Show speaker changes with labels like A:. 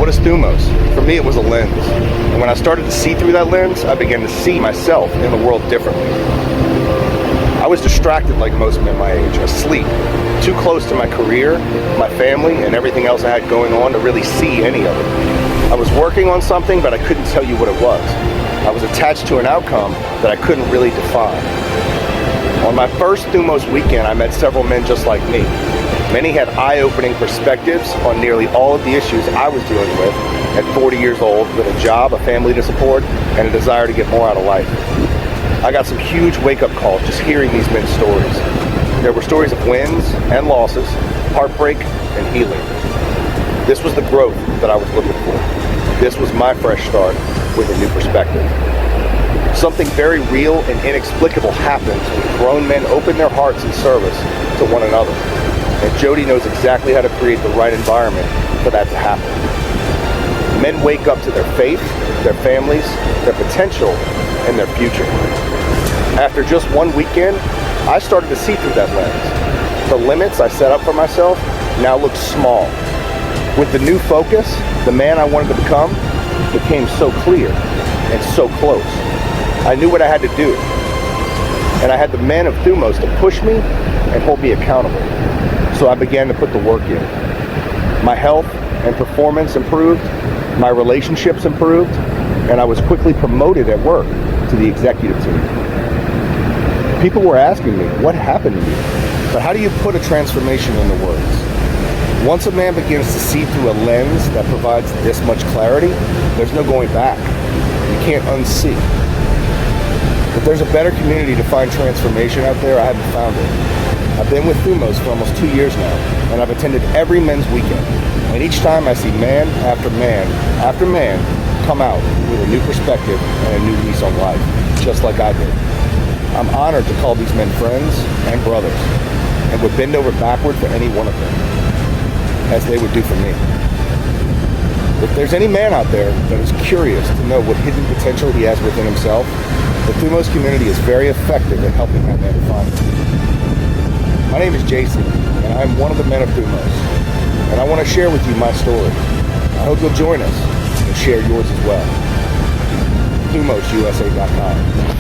A: What is Thumos? For me, it was a lens. And when I started to see through that lens, I began to see myself in the world differently. I was distracted like most men my age, asleep, too close to my career, my family, and everything else I had going on to really see any of it. I was working on something, but I couldn't tell you what it was. I was attached to an outcome that I couldn't really define. On my first Thumos weekend, I met several men just like me. Many had eye-opening perspectives on nearly all of the issues I was dealing with at 40 years old, with a job, a family to support, and a desire to get more out of life. I got some huge wake-up calls just hearing these men's stories. There were stories of wins and losses, heartbreak and healing. This was the growth that I was looking for. This was my fresh start with a new perspective. Something very real and inexplicable happens when grown men open their hearts in service to one another. And Jody knows exactly how to create the right environment for that to happen. Men wake up to their faith, their families, their potential, and their future. After just one weekend, I started to see through that lens. The limits I set up for myself now look small. With the new focus, the man I wanted to become became so clear and so close. I knew what I had to do. And I had the men of Thumos to push me and hold me accountable. So I began to put the work in. My health and performance improved, my relationships improved, and I was quickly promoted at work to the executive team. People were asking me, what happened to you? But how do you put a transformation into words? Once a man begins to see through a lens that provides this much clarity, there's no going back. You can't unsee. If there's a better community to find transformation out there, I haven't found it. I've been with Thumos for almost 2 years now, and I've attended every men's weekend. And each time I see man after man after man come out with a new perspective and a new lease on life, just like I did. I'm honored to call these men friends and brothers, and would bend over backward for any one of them, as they would do for me. If there's any man out there that is curious to know what hidden potential he has within himself, the Thumos community is very effective at helping that man find it. My name is Jason, and I'm one of the men of Thumos, and I want to share with you my story. I hope you'll join us and share yours as well. ThumosUSA.com.